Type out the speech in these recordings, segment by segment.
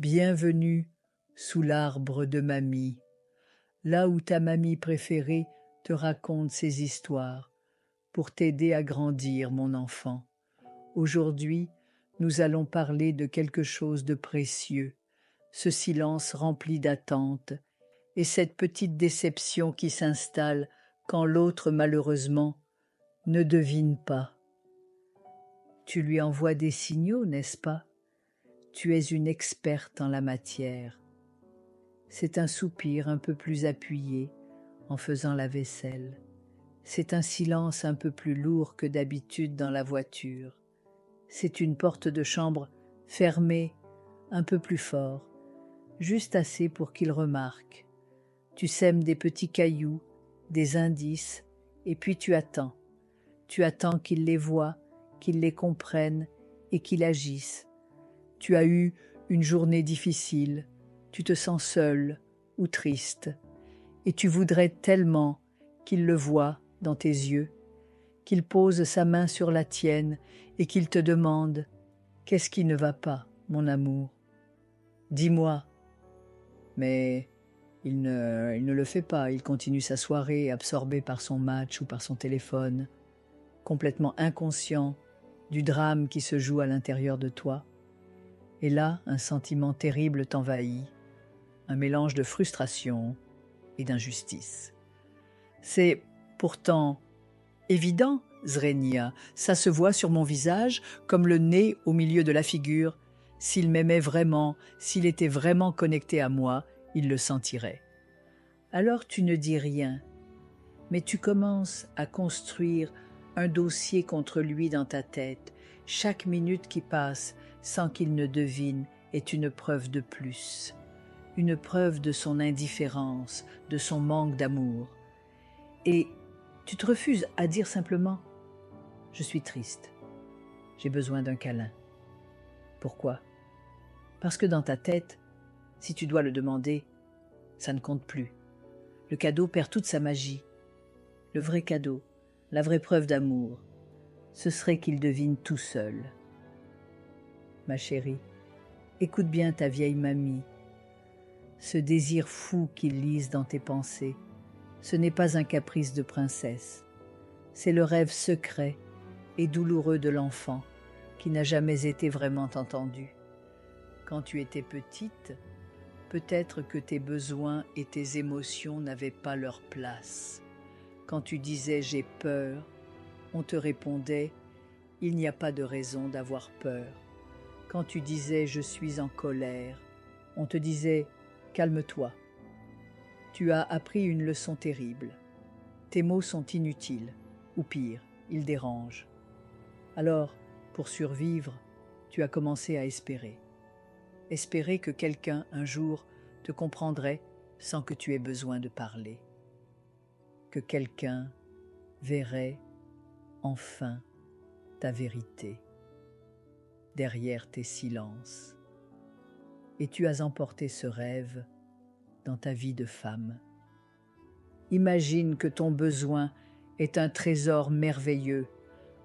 Bienvenue sous l'arbre de mamie, là où ta mamie préférée te raconte ses histoires, pour t'aider à grandir, mon enfant. Aujourd'hui, nous allons parler de quelque chose de précieux, ce silence rempli d'attente, et cette petite déception qui s'installe quand l'autre, malheureusement, ne devine pas. Tu lui envoies des signaux, n'est-ce pas? Tu es une experte en la matière. C'est un soupir un peu plus appuyé en faisant la vaisselle. C'est un silence un peu plus lourd que d'habitude dans la voiture. C'est une porte de chambre fermée un peu plus fort, juste assez pour qu'il remarque. Tu sèmes des petits cailloux, des indices, et puis tu attends. Tu attends qu'il les voie, qu'il les comprenne et qu'il agisse. Tu as eu une journée difficile, tu te sens seul ou triste, et tu voudrais tellement qu'il le voie dans tes yeux, qu'il pose sa main sur la tienne et qu'il te demande « Qu'est-ce qui ne va pas, mon amour? Dis-moi. » Mais il ne le fait pas, il continue sa soirée absorbé par son match ou par son téléphone, complètement inconscient du drame qui se joue à l'intérieur de toi. Et là, un sentiment terrible t'envahit, un mélange de frustration et d'injustice. C'est pourtant évident, Zrenia, ça se voit sur mon visage comme le nez au milieu de la figure. S'il m'aimait vraiment, s'il était vraiment connecté à moi, il le sentirait. Alors tu ne dis rien, mais tu commences à construire un dossier contre lui dans ta tête. Chaque minute qui passe sans qu'il ne devine est une preuve de plus, une preuve de son indifférence, de son manque d'amour. Et tu te refuses à dire simplement « Je suis triste, j'ai besoin d'un câlin ». Pourquoi? Parce que dans ta tête, si tu dois le demander, ça ne compte plus. Le cadeau perd toute sa magie. Le vrai cadeau, la vraie preuve d'amour, ce serait qu'il devine tout seul. Ma chérie, écoute bien ta vieille mamie. Ce désir fou qu'il lise dans tes pensées, ce n'est pas un caprice de princesse. C'est le rêve secret et douloureux de l'enfant qui n'a jamais été vraiment entendu. Quand tu étais petite, peut-être que tes besoins et tes émotions n'avaient pas leur place. Quand tu disais « j'ai peur », on te répondait « il n'y a pas de raison d'avoir peur ». Quand tu disais « je suis en colère », on te disait « calme-toi ». Tu as appris une leçon terrible. Tes mots sont inutiles, ou pire, ils dérangent. Alors, pour survivre, tu as commencé à espérer. Espérer que quelqu'un, un jour, te comprendrait sans que tu aies besoin de parler. Que quelqu'un verrait enfin ta vérité derrière tes silences. Et tu as emporté ce rêve dans ta vie de femme. Imagine que ton besoin est un trésor merveilleux,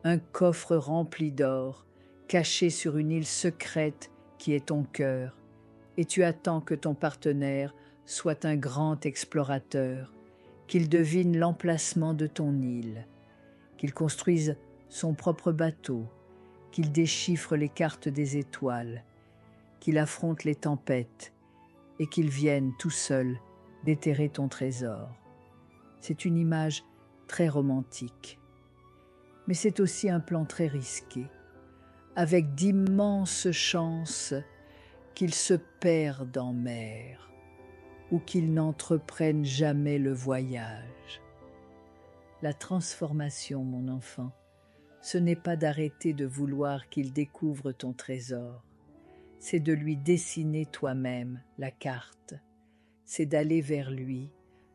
un coffre rempli d'or, caché sur une île secrète qui est ton cœur, et tu attends que ton partenaire soit un grand explorateur, qu'il devine l'emplacement de ton île, qu'il construise son propre bateau, qu'il déchiffre les cartes des étoiles, qu'il affronte les tempêtes et qu'il vienne tout seul déterrer ton trésor. C'est une image très romantique, mais c'est aussi un plan très risqué, avec d'immenses chances qu'il se perde en mer ou qu'il n'entreprenne jamais le voyage. La transformation, mon enfant, ce n'est pas d'arrêter de vouloir qu'il découvre ton trésor, c'est de lui dessiner toi-même la carte, c'est d'aller vers lui,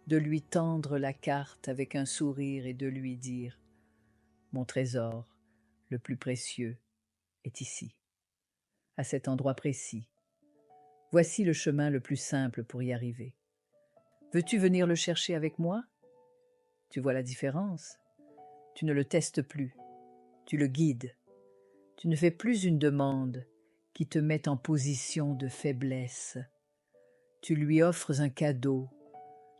de lui tendre la carte avec un sourire et de lui dire « Mon trésor, le plus précieux, est ici, à cet endroit précis. Voici le chemin le plus simple pour y arriver. Veux-tu venir le chercher avec moi? Tu vois la différence? Tu ne le testes plus, tu le guides. Tu ne fais plus une demande, qui te met en position de faiblesse. Tu lui offres un cadeau,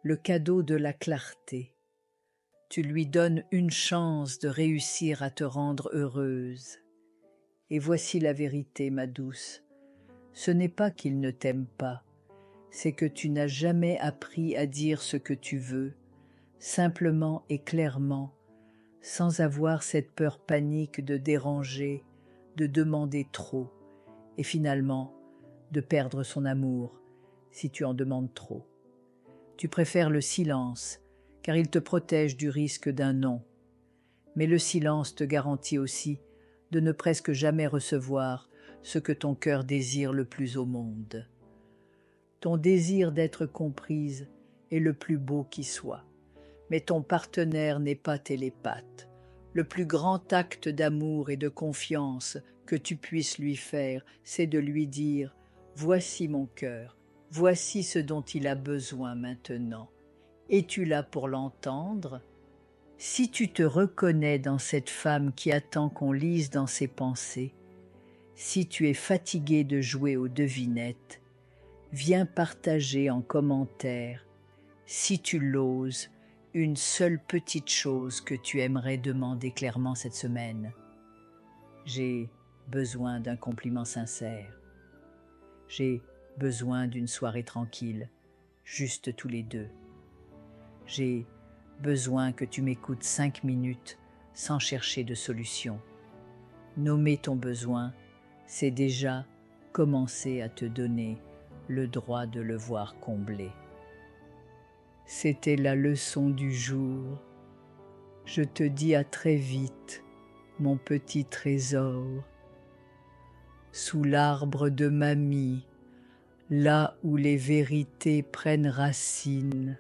le cadeau de la clarté. Tu lui donnes une chance de réussir à te rendre heureuse. Et voici la vérité, ma douce. Ce n'est pas qu'il ne t'aime pas, c'est que tu n'as jamais appris à dire ce que tu veux, simplement et clairement, sans avoir cette peur panique de déranger, de demander trop, et finalement de perdre son amour si tu en demandes trop. Tu préfères le silence, car il te protège du risque d'un non. Mais le silence te garantit aussi de ne presque jamais recevoir ce que ton cœur désire le plus au monde. Ton désir d'être comprise est le plus beau qui soit, mais ton partenaire n'est pas télépathe. Le plus grand acte d'amour et de confiance que tu puisses lui faire, c'est de lui dire « Voici mon cœur, voici ce dont il a besoin maintenant. Es-tu là pour l'entendre ?» Si tu te reconnais dans cette femme qui attend qu'on lise dans ses pensées, si tu es fatigué de jouer aux devinettes, viens partager en commentaire, si tu l'oses, une seule petite chose que tu aimerais demander clairement cette semaine. J'ai besoin d'un compliment sincère. J'ai besoin d'une soirée tranquille, juste tous les deux. J'ai besoin que tu m'écoutes 5 minutes sans chercher de solution. Nommer ton besoin, c'est déjà commencer à te donner le droit de le voir comblé. C'était la leçon du jour. Je te dis à très vite, mon petit trésor. Sous l'arbre de mamie, là où les vérités prennent racine,